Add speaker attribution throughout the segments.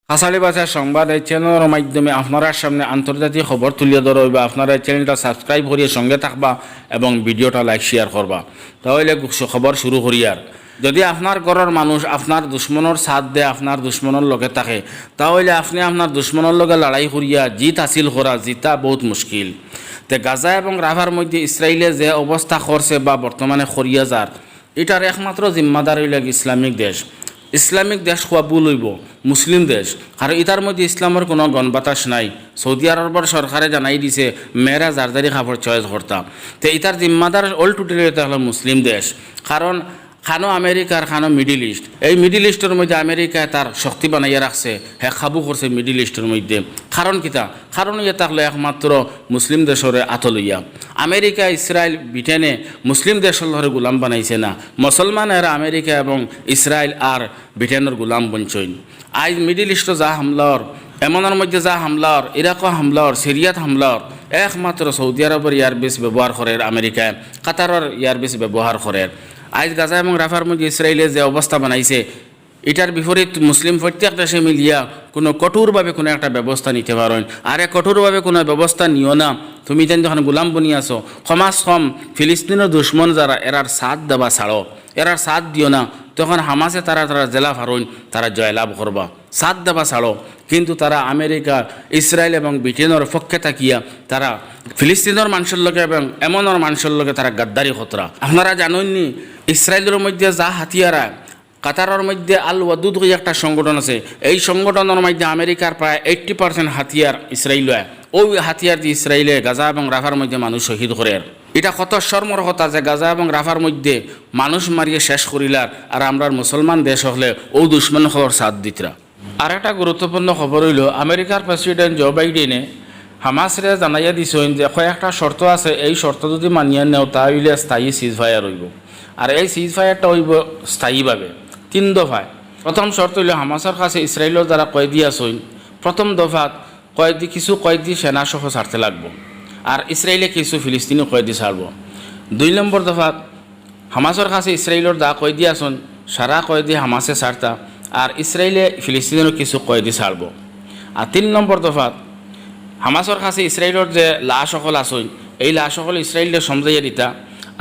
Speaker 1: হাসালি বাজার সংবাদ এই চ্যানেলের মাধ্যমে আপনার সামনে আন্তর্জাতিক খবর তুলিয়ে ধরা হইবা। আপনারা এই চ্যানেলটা সাবস্ক্রাইব করিয়ে সঙ্গে থাকবা এবং ভিডিওটা লাইক শেয়ার করবা। তাহলে খবর শুরু করি। আর যদি আপনার ঘরের মানুষ আপনার দুশ্মনের সাথ দেয়, আপনার দুশ্মনের লগে থাকে, তাহলে আপনি আপনার দুশ্মনের লগে লড়াই করিয়া জিত হাসিল করা জিতা বহুত মুশকিল। তে গাজা এবং রাফার মধ্যে ইসরায়েলে যে অবস্থা করছে বা বর্তমানে করিয়া যার, এটার একমাত্র জিম্মাদার হইল ইসলামিক দেশ। ইসলামিক দেশ হওয়া ভুল হইব, মুসলিম দেশ। আর এটার মধ্যে ইসলামের কোনো গণবাতাস নাই। সৌদি আরবের সরকারে জানাই দিছে মেয়েরা জারদারি কাপড় চয়েস করতাম। তো এটার জিম্মাদার অল টোটালি এটা হলো মুসলিম দেশ। কারণ খানো আমেরিকার খানো মিডিল ইস্ট, এই মিডিল ইস্টের মধ্যে আমেরিকায় তার শক্তি বানাইয়া রাখছে, হ্যাঁ খাবু করছে মিডিল ইস্টের মধ্যে। কারণ কিতা? কারণ ইয়ে থাকলে একমাত্র মুসলিম দেশের আতলইয়া। আমেরিকা, ইসরায়েল, ব্রিটেনে মুসলিম দেশের ধরে গোলাম বানাইছে না, মুসলমানেরা আমেরিকা এবং ইসরায়েল আর ব্রিটেনের গোলাম বঞ্চইন। আজ মিডিল ইস্টে যা হামলার, এমনের মধ্যে যা হামলার, ইরাক হামলার, সিরিয়াত হামলার, একমাত্র সৌদি আরবের এয়ারবেস ব্যবহার করে, আমেরিকায় কাতারের এয়ারবেস ব্যবহার করে। আজ গাজা এবং রাফার মধ্যে ইসরায়েলে যে অবস্থা বানাইছে, এটার বিপরীত মুসলিম প্রত্যেক দেশে মিলিয়া কোনো কঠোরভাবে কোনো একটা ব্যবস্থা নিতে পারেন। আরে কঠোরভাবে কোনো ব্যবস্থা নিও না, তুমি যেন যখন গোলাম বনি আসো, সমাজ কম ফিলিস্তিনের দুশ্মন যারা এরার সাথ দেবা ছাড়ো, এরার সাথ দিও না, তখন হামাসে তারা জেলা ফারুন তারা জয়লাভ করবা। সাথ দেবা ছাড়ো, কিন্তু তারা আমেরিকা, ইসরায়েল এবং ব্রিটেনের পক্ষে থাকিয়া তারা ফিলিস্তিনের মানুষের লোকে এবং এমনের মানুষের লোকে তারা গাদ্দারি খতরা। আপনারা জানেননি ইসরায়েলের মধ্যে যা হাতিয়ারা, কাতারের মধ্যে আল ওয়াদুদ হয়ে একটা সংগঠন আছে, এই সংগঠনের মধ্যে আমেরিকার প্রায় 80% হাতিয়ার ইসরায়েল। ওই হাতিয়ার দিয়ে ইসরায়েলে গাজা এবং রাফার মধ্যে মানুষ শহীদ করে। এটা কত শর্মর কথা যে গাজা এবং রাফার মধ্যে মানুষ মারিয়ে শেষ করিলার, আর আমরা মুসলমান দেশ হলে ও দুশ্মন খবর সাথ দিতরা। আর একটা গুরুত্বপূর্ণ খবর হইল, আমেরিকার প্রেসিডেন্ট জো বাইডেনে হামাসরে জানাইয়া দিছেন যে কয়েকটা শর্ত আছে, এই শর্ত যদি মানিয়ে নেও তাহলে স্থায়ী সিজ ফায়ার হইব। আর এই সিজ ফায়ারটা হইব স্থায়ীভাবে 3 দফায়। প্রথম শর্ত হইল হামাসের কাছে ইসরায়েলের দ্বারা কয়েদি আসইন, প্রথম দফাত কিছু কয়েদি সেনাসহ ছাড়তে লাগবো, আর ইসরায়েলে কিছু ফিলিস্তিনি কয়েদি ছাড়ব। 2 নম্বর দফাত হামাসের কাছে ইসরায়েলের দ্বারা কয়েদি আসন, সারা কয়েদি হামাসে ছাড়তা, আর ইসরায়েলে ফিলিস্তিনের কিছু কয়েদি ছাড়ব। আর 3 নম্বর দফাত হামাসের কাছে ইসরায়েলের যে লাশ সকল আসইন, এই লাশ সকল ইসরায়েলে সমঝাইয়া দিতা,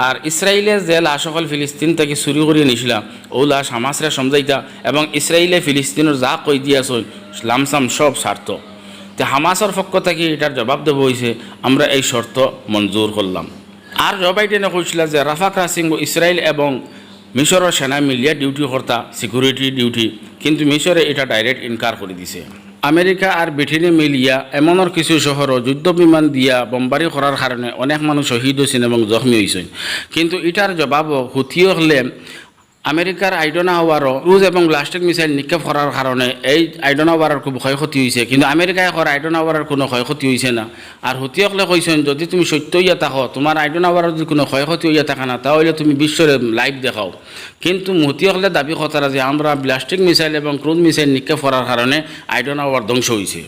Speaker 1: আর ইসরায়েলে যে লাশ সকল ফিলিস্তিন থেকে চুরি করিয়ে নিছিলা ও লাশ হামাসরে সমঝাইতা, এবং ইসরায়েলে ফিলিস্তিনের যা কয়েদি আসইন লামসাম সব ছাড়ত। তো হামাসের পক্ষ থেকে এটার জবাব দেব হয়েছে আমরা এই শর্ত মঞ্জুর করলাম। আর জো বাইডেনে কইছিল যে রাফা ক্রসিং ইসরায়েল এবং মিশরের সেনা মিলিয়া ডিউটি কর্তা, সিকিউরিটি ডিউটি, কিন্তু মিশরে এটা ডাইরেক্ট ইনকার করে দিছে। আমেরিকা আর ব্রিটেনে মিলিয়া এমনের কিছু শহরও যুদ্ধ বিমান দিয়া বোমবারি করার কারণে অনেক মানুষ শহীদ হয়েছেন এবং জখমী হয়েছেন, কিন্তু এটার জবাবও হুথিও হলে আমেরিকার আইডনা হাওয়ারও ক্রুজ এবং ব্লাস্টিক মিসাইল নিক্ষেপ করার কারণে এই আইডনা হাওয়ার খুব ক্ষয়ক্ষতি হয়েছে, কিন্তু আমেরিকায় করা আইডনা হাওয়ার কোনো ক্ষয়ক্ষতি হয়েছে না। আর হুথিয়কলে কইছেন যদি তুমি সত্য হইয়া থাকো, তোমার আইডনা হাওয়ার যদি কোনো ক্ষয়ক্ষতি হইয়া থাকে না, তাহলে তুমি বিশ্বরে লাইভ দেখাও। কিন্তু হুথিয়কলে দাবি করার যে আমরা ব্লাস্টিক মিসাইল এবং ক্রুজ মিসাইল নিক্ষেপ করার কারণে আইডনা হাওয়ার ধ্বংস হয়েছে।